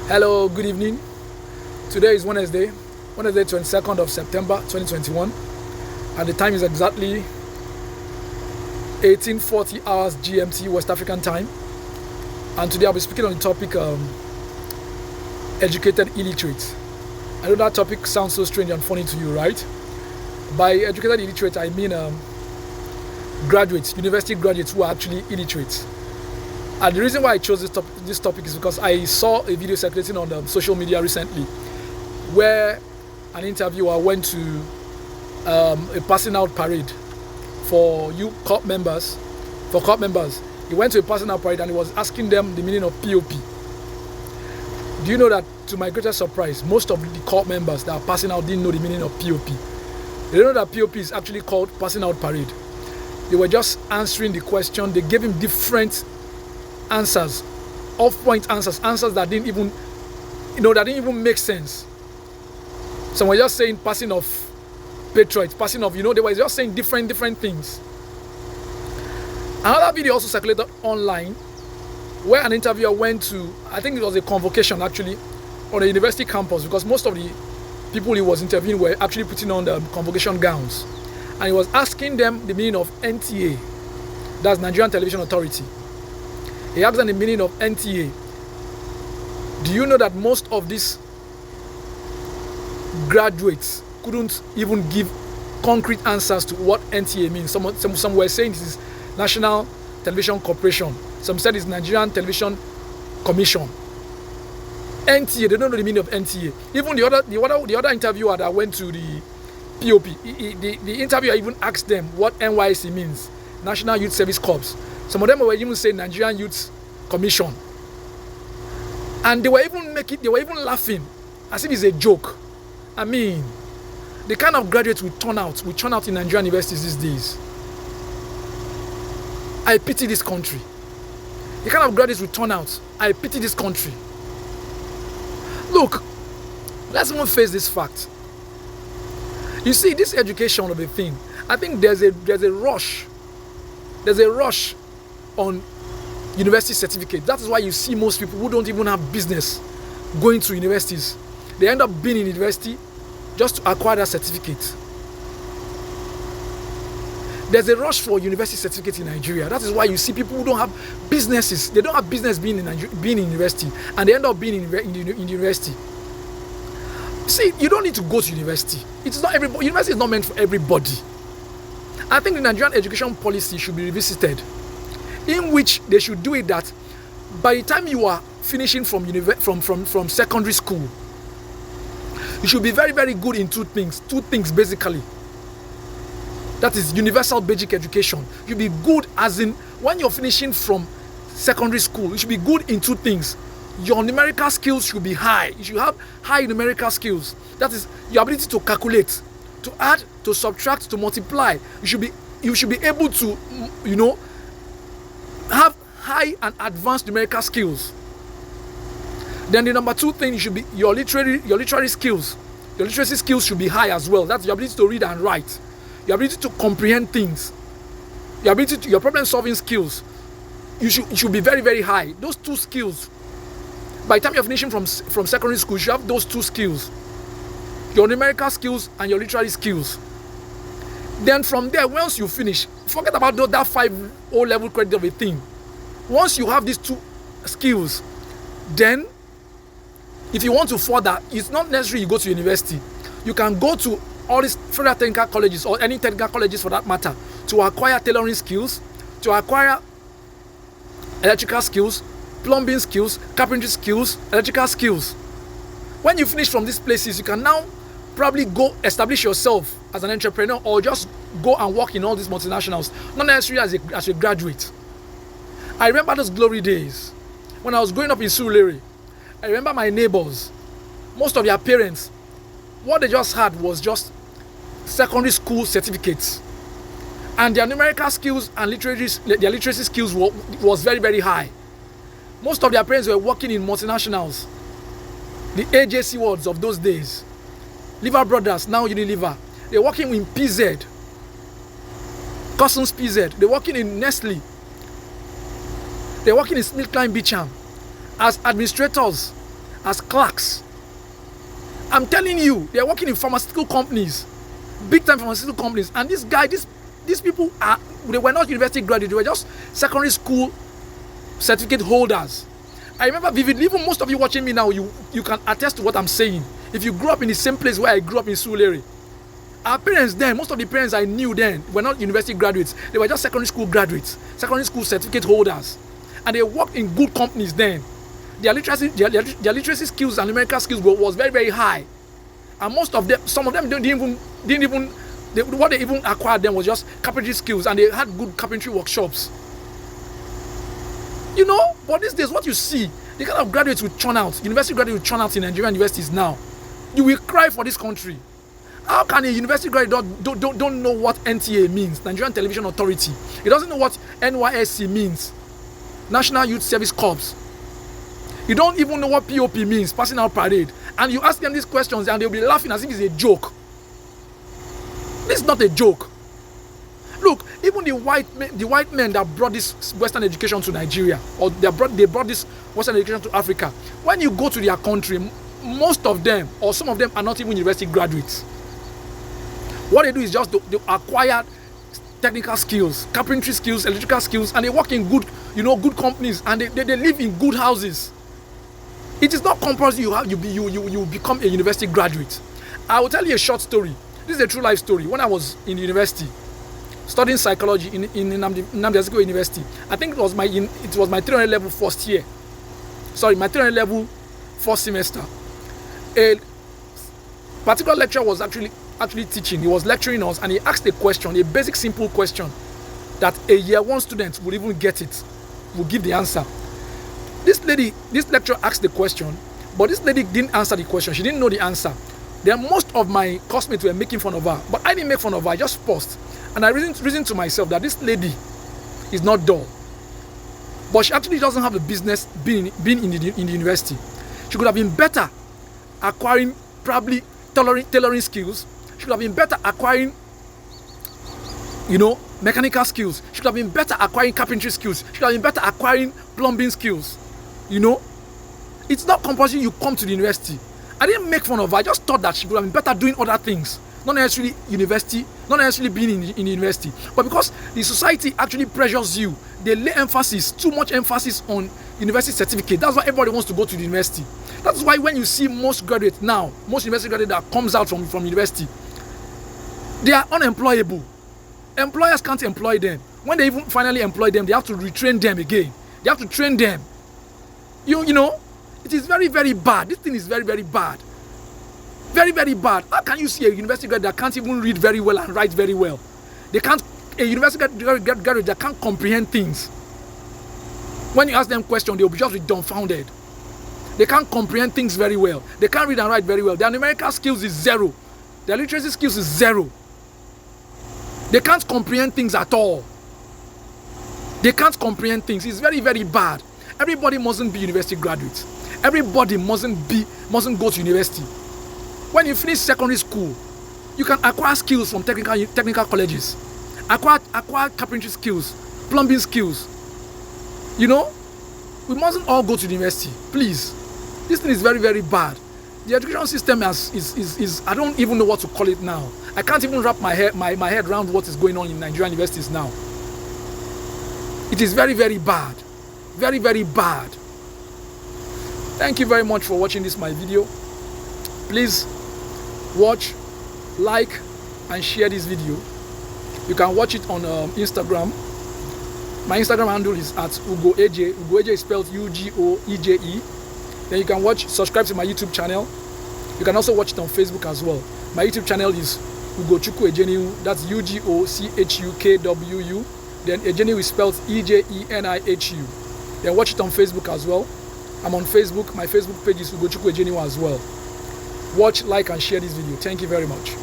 Hello, good evening. Today is Wednesday 22nd of September 2021, and the time is exactly 18:40 hours GMT West African time. And today I'll be speaking on the topic educated illiterate. I know that topic sounds so strange and funny to you, right? By educated illiterate, I mean graduates, university graduates who are actually illiterate. And the reason why I chose this topic is because I saw a video circulating on social media recently where an interviewer went to a passing out parade for corp members. He went to a passing out parade and he was asking them the meaning of POP. Do you know that, to my greatest surprise, most of the corp members that are passing out didn't know the meaning of POP. They don't know that POP is actually called passing out parade. They were just answering the question. They gave him different answers, off-point answers that didn't even make sense. Some were just saying passing of patriots, passing of, they were just saying different things. Another video also circulated online where an interviewer went to, I think it was a convocation actually, on a university campus, because most of the people he was interviewing were actually putting on the convocation gowns. And he was asking them the meaning of NTA, that's Nigerian Television Authority. He asked them the meaning of NTA. Do you know that most of these graduates couldn't even give concrete answers to what NTA means? Some were saying this is National Television Corporation. Some said it's Nigerian Television Commission. NTA, they don't know the meaning of NTA. Even the other interviewer that went to the POP, the interviewer even asked them what NYC means, National Youth Service Corps. Some of them were even saying Nigerian Youth Commission. And they were even laughing as if it's a joke. I mean, the kind of graduates we turn out in Nigerian universities these days. I pity this country. The kind of graduates we turn out, I pity this country. Look, let's even face this fact. You see, this education of a thing, I think there's a rush. There's a rush on university certificate. That is why you see most people who don't even have business going to universities. They end up being in university just to acquire that certificate. There's a rush for university certificate in Nigeria. That is why you see people who don't have businesses. They don't have business being in university, and they end up being in university. See, you don't need to go to university. It's not everybody. University is not meant for everybody. I think the Nigerian education policy should be revisited, in which they should do it that by the time you are finishing from secondary school, you should be very, very good in two things basically. That is universal basic education. You be good as in, when you're finishing from secondary school, you should be good in two things. Your numerical skills should be high. You should have high numerical skills. That is your ability to calculate, to add, to subtract, to multiply. You should be able to, have high and advanced numerical skills. Then the number two thing should be your literary skills. Your literacy skills should be high as well. That's your ability to read and write, your ability to comprehend things, your problem solving skills. You should be very, very high. Those two skills, by the time you're finishing from secondary school, you should have those two skills, your numerical skills and your literary skills. Then from there, once you finish, forget about that 5 O-level credit of a thing. Once you have these two skills, then if you want to further, it's not necessary you go to university. You can go to all these federal technical colleges or any technical colleges for that matter to acquire tailoring skills, to acquire electrical skills, plumbing skills, carpentry skills, electrical skills. When you finish from these places, you can now probably go establish yourself as an entrepreneur, or just go and work in all these multinationals, not necessarily as a graduate. I remember those glory days when I was growing up in Surulere. I remember my neighbors, most of their parents, what they just had was just secondary school certificates, and their numerical skills and their literacy skills was very, very high. Most of their parents were working in multinationals, the AJC words of those days, Liver Brothers, now Unilever. They're working in PZ, Customs PZ. They're working in Nestle. They're working in SmithKline Beecham as administrators, as clerks. I'm telling you, they're working in pharmaceutical companies, big time pharmaceutical companies. And these people they were not university graduates, they were just secondary school certificate holders. I remember vividly, even most of you watching me now, you can attest to what I'm saying. If you grew up in the same place where I grew up in Sulere, our parents then, most of the parents I knew then were not university graduates, they were just secondary school graduates, secondary school certificate holders. And they worked in good companies then. Their literacy skills and numerical skills was very, very high. And most of them, some of them what they even acquired them was just carpentry skills, and they had good carpentry workshops. You know, but these days what you see, the kind of graduates we churn out, university graduates we churn out in Nigerian universities now, you will cry for this country. How can a university graduate don't know what NTA means, Nigerian Television Authority? He doesn't know what NYSC means, National Youth Service Corps. You don't even know what POP means, passing out parade. And you ask them these questions and they'll be laughing as if it's a joke. This is not a joke. Look, even the white men that brought this Western education to Nigeria, or they brought this Western education to Africa, when you go to their country, most of them, or some of them, are not even university graduates. What they do is just they acquire technical skills, carpentry skills, electrical skills, and they work in good companies, and they live in good houses. It is not compulsory you become a university graduate. I will tell you a short story. This is a true life story. When I was in the university studying psychology in Nnamdi Azikiwe University, I think it was my 300 level first year. Sorry, my 300 level first semester. A particular lecturer was actually teaching. He was lecturing us, and he asked a question, a basic simple question that a year one student would even get it, would give the answer. This lecturer asked the question, but this lady didn't answer the question. She didn't know the answer. Then most of my classmates were making fun of her, but I didn't make fun of her. I just paused, and I reasoned to myself that this lady is not dull, but she actually doesn't have a business being in the university. She could have been better acquiring probably tailoring skills. She could have been better acquiring, mechanical skills. She could have been better acquiring carpentry skills. She could have been better acquiring plumbing skills. It's not compulsory you come to the university. I didn't make fun of her. I just thought that she could have been better doing other things, not necessarily university, not necessarily being in university. But because the society actually pressures you, they lay too much emphasis on university certificate. That's why everybody wants to go to the university. That's why when you see most university graduates that comes out from university, they are unemployable. Employers can't employ them. When they even finally employ them, they have to retrain them again. They have to train them. It is very, very bad. This thing is very, very bad. Very, very bad. How can you see a university graduate that can't even read very well and write very well? A university graduate that can't comprehend things. When you ask them questions, they'll just be dumbfounded. They can't comprehend things very well. They can't read and write very well. Their numerical skills is zero. Their literacy skills is zero. They can't comprehend things at all. They can't comprehend things. It's very, very bad. Everybody mustn't be university graduates. Everybody mustn't go to university. When you finish secondary school, you can acquire skills from technical colleges. Acquire carpentry skills, plumbing skills. We mustn't all go to the university. Please. This thing is very, very bad. The education system is I don't even know what to call it now. I can't even wrap my head around what is going on in Nigerian universities now. It is very, very bad. Very, very bad. Thank you very much for watching my video. Please watch, like, and share this video. You can watch it on Instagram. My Instagram handle is at ugoeje. Ugoeje is spelled Ugoeje. Then you can subscribe to my YouTube channel. You can also watch it on Facebook as well. My YouTube channel is Ugochukwu Ejeniu. That's UGOCHUKWU. Then Ejeniu is spelled EJENIHU. Then watch it on Facebook as well. I'm on Facebook. My Facebook page is Ugochukwu Ejeniu as well. Watch, like, and share this video. Thank you very much.